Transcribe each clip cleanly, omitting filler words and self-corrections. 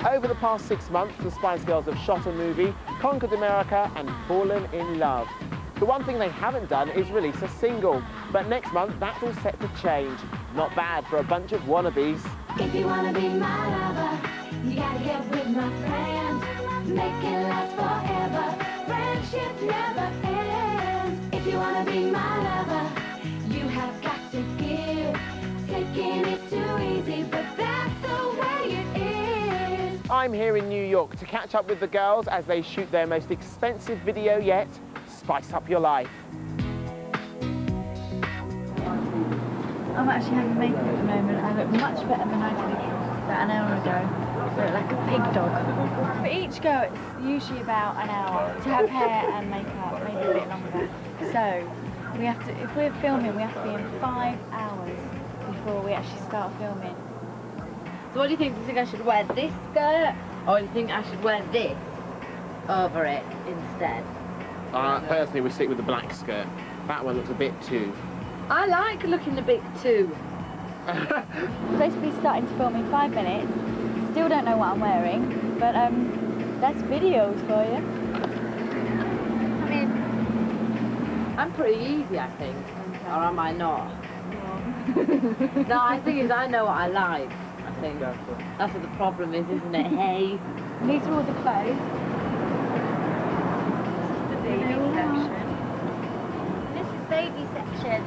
Over the past 6 months, the Spice Girls have shot a movie, conquered America and fallen in love. The one thing they haven't done is release a single, but next month that's all set to change. Not bad for a bunch of wannabes. If you wanna be my lover, you gotta get with my friends. Make it last forever. Friendship never ends. If you wanna be my lover, you have got to give. Taking is too easy, but that's the way it is. I'm here in New York to catch up with the girls as they shoot their most expensive video yet, Spice Up Your Life. I'm actually having makeup at the moment. I look much better than I did about an hour ago. I look like a pig dog. For each go, it's usually about an hour to have hair and makeup, maybe a bit longer. So, we have to, if we're filming, we have to be in 5 hours before we actually start filming. So what do you think? Do you think I should wear this skirt, or do you think I should wear this over it instead? Personally, we stick with the black skirt. That one looks a bit too... I like looking a bit too. Basically starting to film in 5 minutes. Still don't know what I'm wearing, but that's videos for you. I mean, I'm pretty easy, I think. Or am I not? No, I think is I know what I like, I think. That's what the problem is, isn't it? Hey. And these are all the clothes. This is the baby section. This is baby section.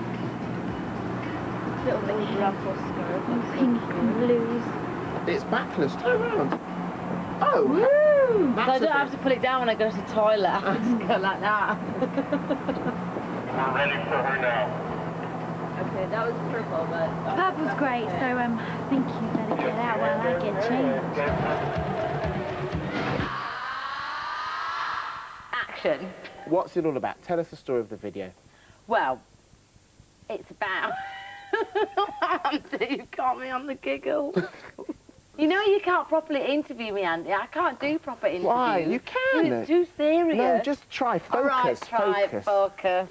Little mini ruffle skirt, pink and blues. It's backless, turn around. Oh! Woo! So I don't have to put it down when I go to the toilet, I just go like that. We're ready for her now. Okay, that was purple, but... Purple's great, so I think you better get out while I get changed. Action. What's it all about? Tell us the story of the video. Well, it's about... You've got me on the giggle. You know you can't properly interview me, Andy. I can't do proper interviews. Why? You can. It's too serious. No, just try. Focus. All right, try focus.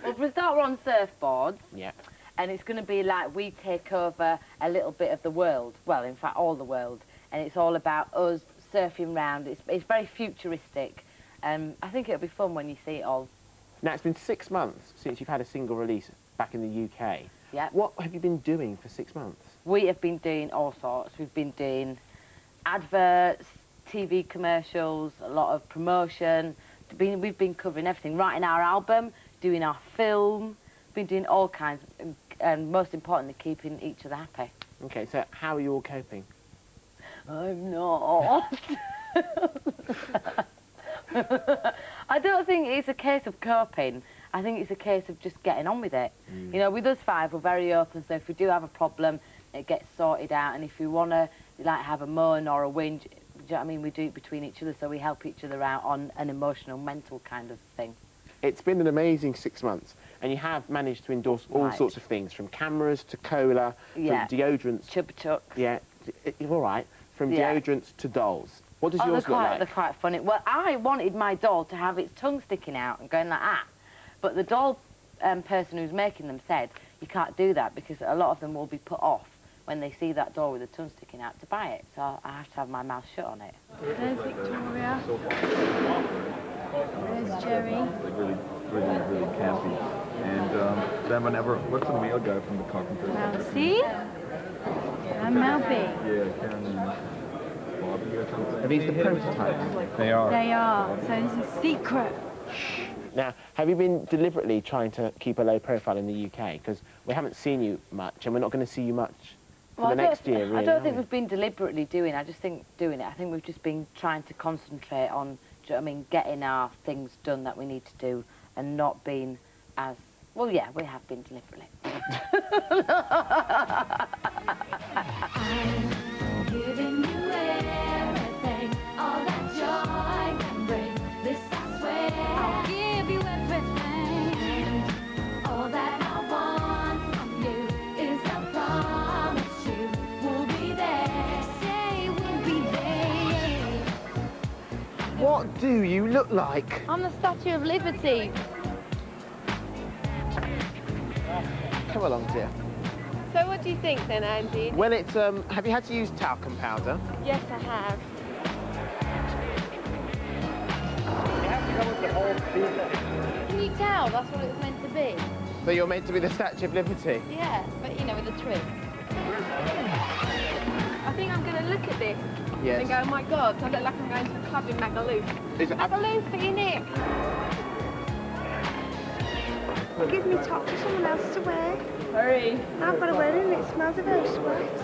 Well, for a start, we're on surfboards. Yeah. And it's going to be like we take over a little bit of the world. Well, in fact, all the world. And it's all about us surfing round. It's very futuristic. I think it'll be fun when you see it all. Now, it's been 6 months since you've had a single release back in the UK. Yeah. What have you been doing for 6 months? We have been doing all sorts. We've been doing adverts, TV commercials, a lot of promotion. We've been covering everything, writing our album, doing our film, been doing all kinds, and most importantly, keeping each other happy. Okay, so how are you all coping? I'm not. I don't think it's a case of coping. I think it's a case of just getting on with it. You know, with us 5, we're very open, so if we do have a problem, it gets sorted out, and if we want to, like, have a moan or a whinge, do you know what I mean, we do it between each other, so we help each other out on an emotional, mental kind of thing. It's been an amazing 6 months, and you have managed to endorse all sorts of things, from cameras to cola, from deodorants... Chupa Chups. Yeah, you're all right. From deodorants to dolls. What does yours look like? They're quite funny. Well, I wanted my doll to have its tongue sticking out and going like that. But the doll person who's making them said, you can't do that because a lot of them will be put off when they see that doll with the tongue sticking out to buy it. So I have to have my mouth shut on it. There's Victoria. There's Jerry. Really campy. And then what's the male guy from the Carpenters? Mousy. And Malby. Yeah, Karen and Bobby or something. Are these the prototypes? They are. They are. So this is secret. Now, have you been deliberately trying to keep a low profile in the UK? Because we haven't seen you much, and we're not going to see you much for the next year, really. I don't think we've been deliberately doing it. I just think doing it. I think we've just been trying to concentrate on, do you know what I mean, getting our things done that we need to do, and not being as... Well, yeah, we have been deliberately. I'm giving you everything, all that joy can bring. This I swear, I'll give you everything. And all that I want from you is a promise you will be there. Say we'll be there. What do you look like? I'm the Statue of Liberty. Come along, dear. So what do you think then, Andy? Well, it's, have you had to use talcum powder? Yes, I have. Can you tell that's what it was meant to be? So you're meant to be the Statue of Liberty? Yeah, but you know, with a twist. I think I'm going to look at this Yes. and go, oh my God, I look like I'm going to a club in Magaluf. Is it- Magaluf for your neck. Give me top for someone else to wear. Hurry. I've got to wear it and it smells of those sweats.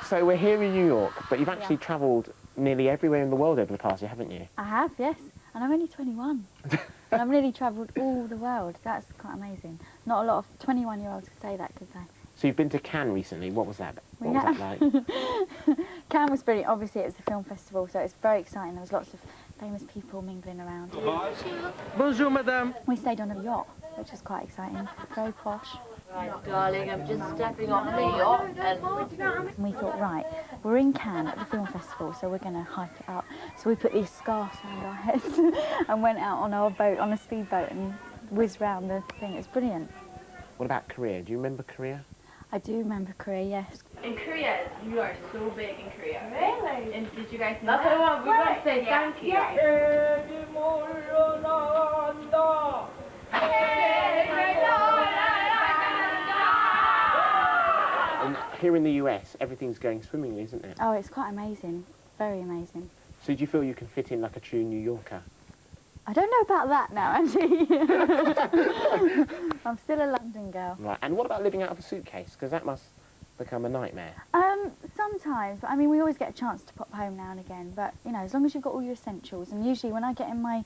So we're here in New York, but you've actually travelled nearly everywhere in the world over the past year, haven't you? I have, yes. And I'm only 21. And I've nearly travelled all the world. That's quite amazing. Not a lot of 21-year-olds could say that, could they? So you've been to Cannes recently. What was that? What was that like? Cannes was brilliant. Obviously, it was a film festival, so it's very exciting. There was lots of famous people mingling around. Bonjour, madame. We stayed on a yacht, which was quite exciting. Very posh. Right, darling, I'm just stepping off the yacht and... And we thought, right, we're in Cannes at the film festival, so we're going to hype it up. So we put these scarves around our heads and went out on our boat, on a speedboat, and whizzed round the thing. It was brilliant. What about Korea? Do you remember Korea? I do remember Korea, yes. In Korea, you are so big in Korea. Really? And did you guys know That's what we want to say thank you. And here in the US, everything's going swimmingly, isn't it? Oh, it's quite amazing. Very amazing. So do you feel you can fit in like a true New Yorker? I don't know about that now, Andy. I'm still a London girl. Right. And what about living out of a suitcase? Because that must become a nightmare. Sometimes, but I mean, we always get a chance to pop home now and again. But you know, as long as you've got all your essentials, and usually when I get in my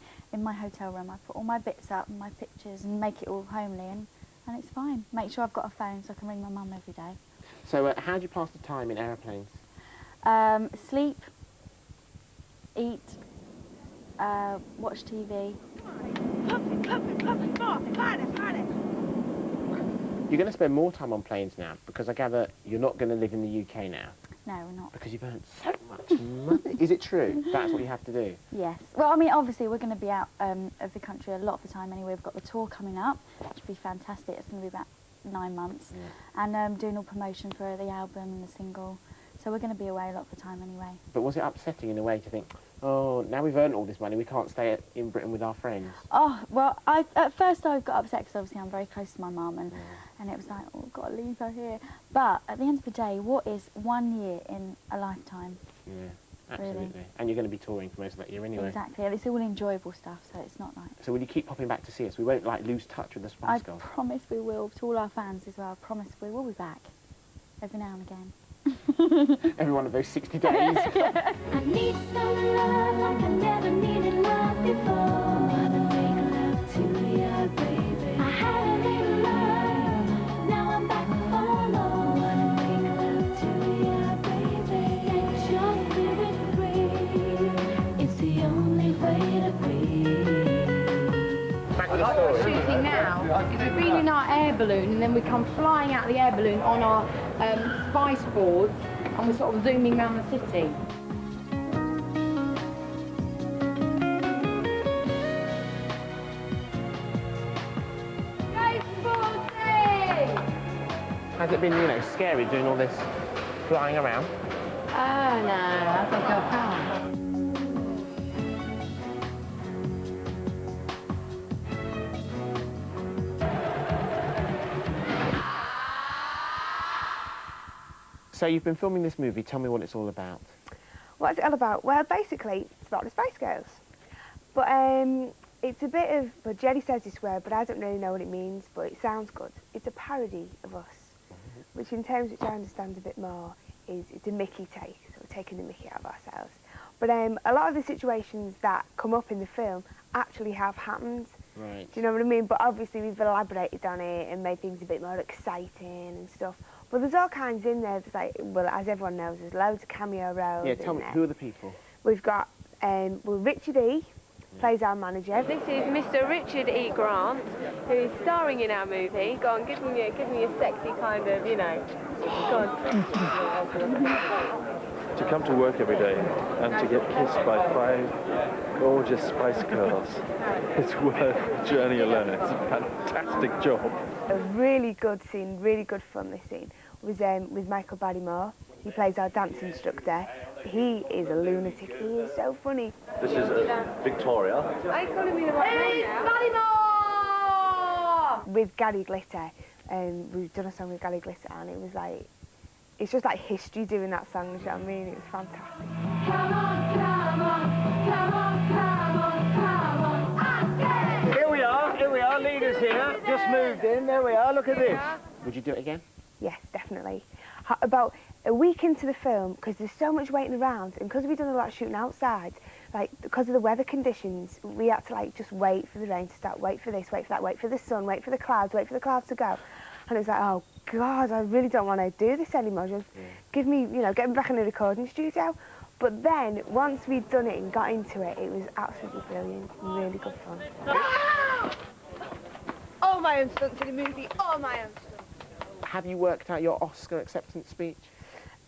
hotel room, I put all my bits up and my pictures and make it all homely, and it's fine. Make sure I've got a phone so I can ring my mum every day. So how do you pass the time in aeroplanes? Sleep, eat, watch TV. You're going to spend more time on planes now, because I gather you're not going to live in the UK now. No, we're not. Because you've earned so much money. Is it true? That's what you have to do? Yes. Well, I mean, obviously, we're going to be out of the country a lot of the time anyway. We've got the tour coming up, which will be fantastic. It's going to be about 9 months. Yeah. And doing all promotion for the album and the single. So we're going to be away a lot of the time anyway. But was it upsetting in a way to think, oh, now we've earned all this money, we can't stay in Britain with our friends? Oh, well, at first I got upset because obviously I'm very close to my mum and it was like, oh, I've got to leave her here. But at the end of the day, what is 1 year in a lifetime? Yeah, absolutely. Really? And you're going to be touring for most of that year anyway. Exactly, and it's all enjoyable stuff, so it's not like... So will you keep popping back to see us? We won't, like, lose touch with the Spice I Girls. promise we will, to all our fans as well. I promise we will be back, every now and again. Every one of those 60 days. I need some love like I never needed love before. Wanna make love to you, baby. I had a little love, now I'm back for more. Wanna make love to you, baby. Set your spirit free. It's the only way to breathe. Back to the story. shooting now is we've been in our air balloon and then we come flying out the air balloon on our spice boards and we're sort of zooming around the city. Has it been, you know, scary doing all this flying around? Oh no, I think I'll come. So you've been filming this movie. Tell me what it's all about. What's it all about? Well, basically, it's about the Spice Girls. But it's a bit of, well, Jerry says this word, but I don't really know what it means, but it sounds good. It's a parody of us, which in terms which I understand a bit more is it's a Mickey take, so we're taking the Mickey out of ourselves. But a lot of the situations that come up in the film actually have happened. Right. Do you know what I mean? But obviously we've elaborated on it and made things a bit more exciting and stuff. But there's all kinds in there. There's like, well, as everyone knows, there's loads of cameo roles. Yeah, tell me, who are the people? We've got, well, Richard E. plays our manager. This is Mr. Richard E. Grant, who is starring in our movie. Go on, give me a sexy kind of, you know. Go on. To come to work every day and to get kissed by 5 gorgeous Spice Girls, it's worth the journey alone. It's a fantastic job. A really good scene, really good fun, this scene, was with Michael Barrymore. He plays our dance instructor. He is a lunatic. He is so funny. This is Victoria. Are you calling me the right name now? Barrymore! With Gary Glitter, we've done a song with Gary Glitter, and it was like, it's just like history doing that song, you know what I mean? It was fantastic. Come on, come on, come on, come on, come on, I said. Here we are, leaders here. Just moved in, there we are, look at this. Would you do it again? Yes, definitely. About a week into the film, because there's so much waiting around, and because we've done a lot of shooting outside, like, because of the weather conditions, we had to, like, just wait for the rain to start, wait for this, wait for that, wait for the sun, wait for the clouds to go. And it was like, oh, God, I really don't want to do this anymore. Just give me, you know, get me back in the recording studio. But then, once we'd done it and got into it, it was absolutely brilliant, really good fun. All my own stunts in the movie, all my own stunts. Have you worked out your Oscar acceptance speech?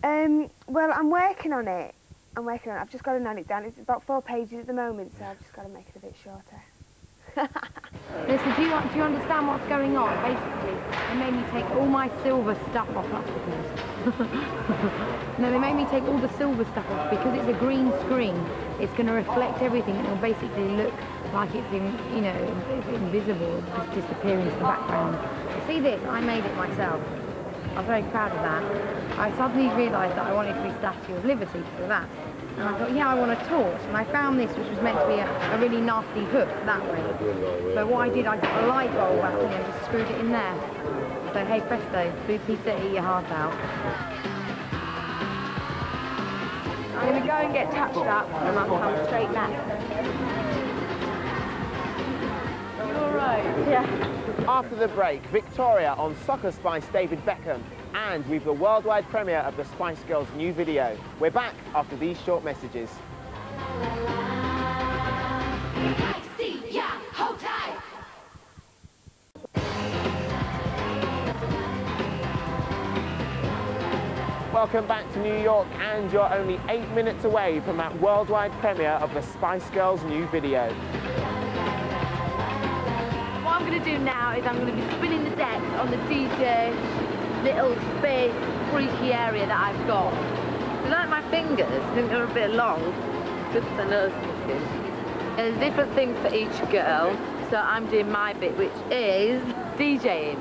Well, I'm working on it. I've just got to note it down. It's about 4 pages at the moment, so I've just got to make it a bit shorter. Listen, do you understand what's going on? Basically, they made me take all my silver stuff off. No, they made me take all the silver stuff off because it's a green screen. It's going to reflect everything and it'll basically look like it's, you know, it's invisible, just disappear into the background. See this? I made it myself. I was very proud of that. I suddenly realised that I wanted to be Statue of Liberty for that. And I thought, yeah, I want a torch. And I found this, which was meant to be a really nasty hook that way. So what I did, I got a light bulb back and just screwed it in there. So hey presto, blue pizza, eat your heart out. I'm going to go and get touched up and I'll come straight back. You all right? Yeah. After the break, Victoria on Soccer Spice David Beckham, and we've the worldwide premiere of the Spice Girls' new video. We're back after these short messages. Welcome back to New York, and you're only 8 minutes away from that worldwide premiere of the Spice Girls' new video. What I'm going to do now is I'm going to be spinning the decks on the DJ little space freaky area that I've got. You like my fingers? I think they're a bit long. Just the nose stitches. There's different things for each girl, so I'm doing my bit, which is DJing.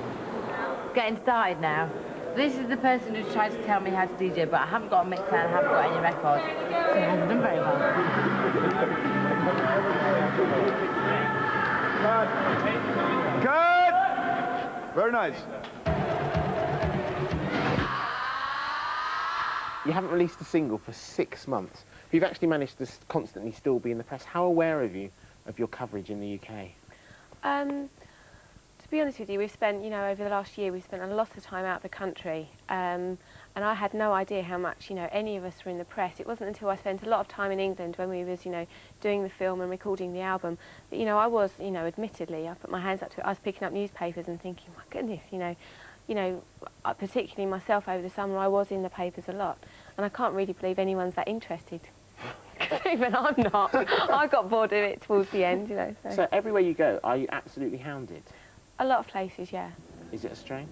Getting started now. This is the person who's tried to tell me how to DJ, but I haven't got a mixer and I haven't got any records, so he hasn't done very well. Good! Very nice. You haven't released a single for 6 months. You've actually managed to constantly still be in the press. How aware are you of your coverage in the UK? To be honest with you, we've spent, you know, over the last year, we've spent a lot of time out of the country. And I had no idea how much, you know, any of us were in the press. It wasn't until I spent a lot of time in England when we was, you know, doing the film and recording the album that, you know, I was, you know, admittedly, I put my hands up to it. I was picking up newspapers and thinking, my goodness, you know, particularly myself over the summer, I was in the papers a lot. And I can't really believe anyone's that interested. Even I'm not. I got bored of it towards the end, you know. So everywhere you go, are you absolutely hounded? A lot of places, yeah. Is it a strain?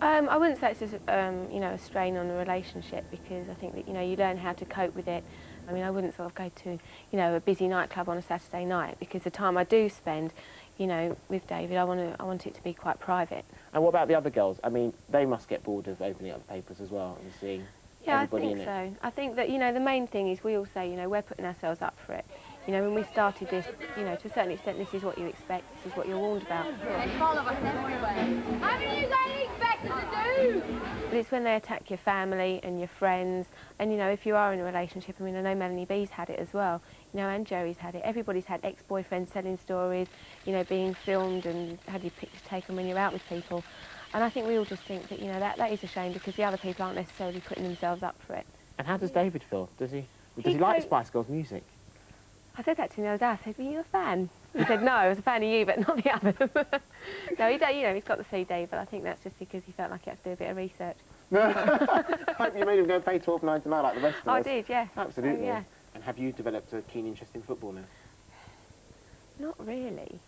I wouldn't say it's just, you know, a strain on the relationship, because I think that, you know, you learn how to cope with it. I mean, I wouldn't sort of go to, you know, a busy nightclub on a Saturday night, because the time I do spend, you know, with David, I want it to be quite private. And what about the other girls? I mean, they must get bored of opening up the papers as well and seeing everybody in it. Yeah, I think so. I think that, you know, the main thing is we all say, you know, we're putting ourselves up for it. You know, when we started this, you know, to a certain extent, this is what you expect, this is what you're warned about. They follow us everywhere. How do you guys expect us to do? But it's when they attack your family and your friends, and, you know, if you are in a relationship, I mean, I know Melanie B's had it as well, you know, and Joey's had it. Everybody's had ex-boyfriends telling stories, you know, being filmed and had your pictures taken when you're out with people. And I think we all just think that, you know, that is a shame, because the other people aren't necessarily putting themselves up for it. And how does David feel? Does he like Spice Girls music? I said that to him the other day. I said, were you a fan? He said, no, I was a fan of you, but not the others. No, you know, he's got the CD, but I think that's just because he felt like he had to do a bit of research. I hope you made him go and play 12-9 tonight like the rest of us. I did, yeah. Absolutely. Oh, yeah. And have you developed a keen interest in football now? Not really.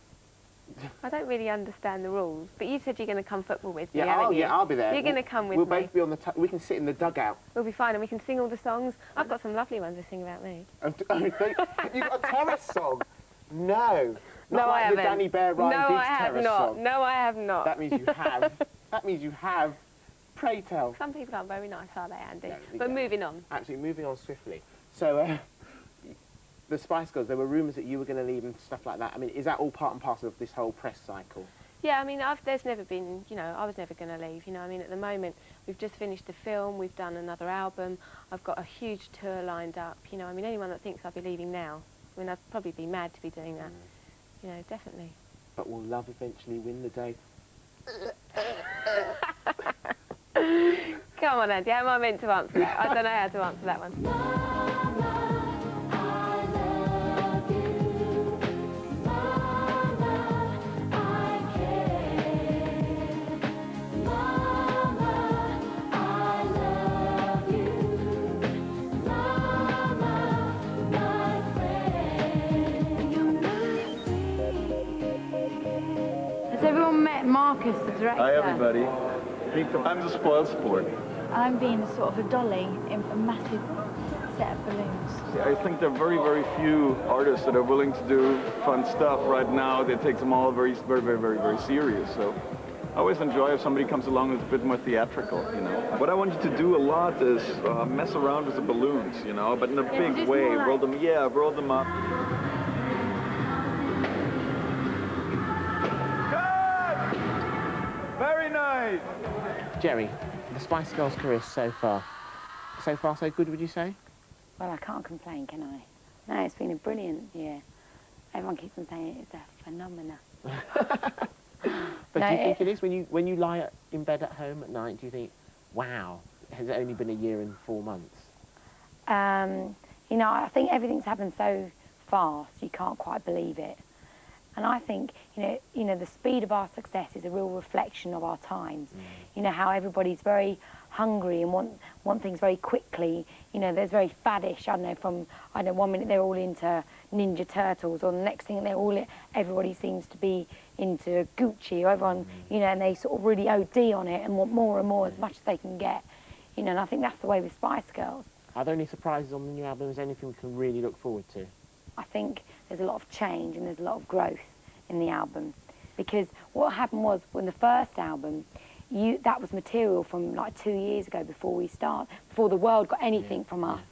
I don't really understand the rules. But you said you're going to come football with me, Yeah, haven't you? yeah, I'll be there. You're going to come with we'll me. We'll both be on the... we can sit in the dugout. We'll be fine, and we can sing all the songs. I've got some lovely ones to sing about me. You've got a terrace song? No. No, I haven't. The Danny Bear Ryan No, Giggs I have terrace not. song. No, I have not. That means you have. That means you have. Pray tell. Some people aren't very nice, are they, Andy? No, but moving on. Absolutely, moving on swiftly. So, the Spice Girls, there were rumours that you were going to leave and stuff like that. I mean, is that all part and parcel of this whole press cycle? Yeah, I mean, there's never been, you know, I was never going to leave, you know. I mean, at the moment, we've just finished a film, we've done another album, I've got a huge tour lined up, you know. I mean, anyone that thinks I'll be leaving now, I mean, I'd probably be mad to be doing that. You know, definitely. But will love eventually win the day? Come on, Andy, how am I meant to answer that? I don't know how to answer that one. Has everyone met Marcus, the director? Hi, everybody. I'm the spoiled sport. I'm being sort of a dolly in a massive set of balloons. Yeah, I think there are very, very few artists that are willing to do fun stuff right now. They take them all very, very, very, very, very serious. So I always enjoy if somebody comes along that's a bit more theatrical, you know. What I want you to do a lot is mess around with the balloons, you know, but in a big way. Roll them up. Very nice. Jerry, the Spice Girls' career so far so good, would you say? Well, I can't complain, can I? No, it's been a brilliant year. Everyone keeps on saying it's a phenomenon. But do you think it is? When you lie in bed at home at night, do you think, wow, has it only been a year and 4 months? You know, I think everything's happened so fast, you can't quite believe it. And I think, you know, the speed of our success is a real reflection of our times. You know, how everybody's very hungry and want things very quickly. You know, there's very faddish, I don't know, from, 1 minute they're all into Ninja Turtles, or the next thing everybody seems to be into Gucci, or everyone, you know, and they sort of really OD on it and want more and more as much as they can get. You know, and I think that's the way with Spice Girls. Are there any surprises on the new album? Is there anything we can really look forward to? I think there's a lot of change and there's a lot of growth in the album, because what happened was, when the first album, that was material from like 2 years ago, before the world got anything from us.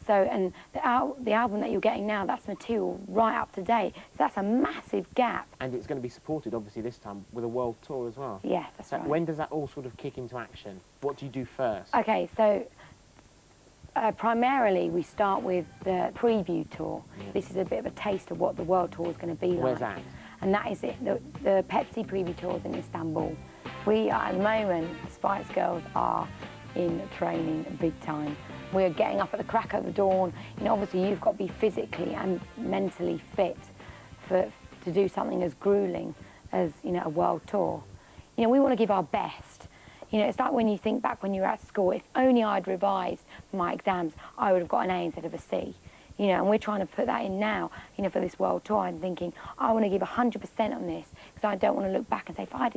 So, and the album that you're getting now, that's material right up to date. So that's a massive gap. And it's going to be supported, obviously, this time with a world tour as well. Yeah, that's right. When does that all sort of kick into action? What do you do first? Okay, so primarily we start with the preview tour. This is a bit of a taste of what the world tour is going to be like. Where's that? And that is it. The Pepsi preview tour is in Istanbul. We are, at the moment, the Spice Girls are in training big time. We're getting up at the crack of the dawn. You know, obviously you've got to be physically and mentally fit to do something as grueling as, you know, a world tour. You know, we want to give our best. You know, it's like when you think back when you were at school, if only I'd revised for my exams, I would have got an A instead of a C. You know, and we're trying to put that in now, you know, for this world tour. I'm thinking, I want to give 100% on this, because I don't want to look back and say, if I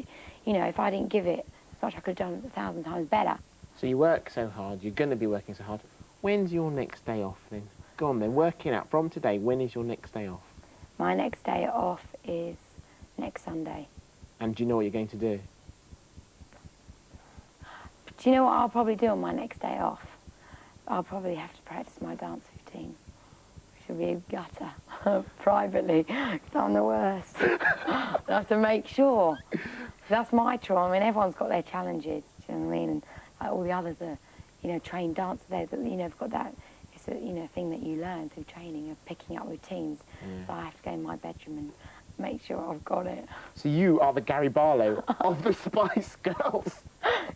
didn't give it as much, I could have done 1,000 times better. So you work so hard, you're going to be working so hard. When's your next day off then? Go on then, working out from today, when is your next day off? My next day off is next Sunday. And do you know what you're going to do? Do you know what I'll probably do on my next day off? I'll probably have to practice my dance routine, which will be a gutter, privately, because I'm the worst. I have to make sure. That's my trauma. I mean, everyone's got their challenges, do you know what I mean? And all the others are, you know, trained dancers there that, you know, have got that, it's a, you know, thing that you learn through training of picking up routines. So I have to go in my bedroom and make sure I've got it. So you are the Gary Barlow of the Spice Girls.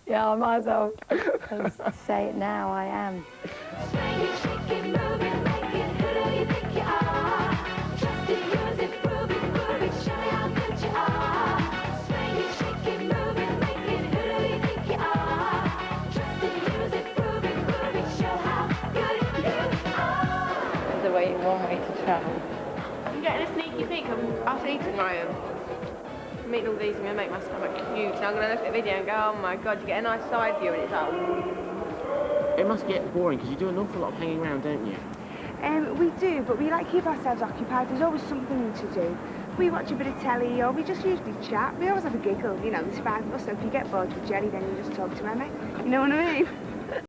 Yeah, I might as well say it now, I am. just eating Ryan. I'm eating all these, I'm going to make my stomach huge. So I'm going to look at the video and go, oh my God, you get a nice side view and it's like, ooh. It must get boring because you do an awful lot of hanging around, don't you? We do, but we like keep ourselves occupied. There's always something to do. We watch a bit of telly or we just usually chat. We always have a giggle, you know, there's 5 of us, so if you get bored with Jelly then you just talk to Emma. You know what I mean?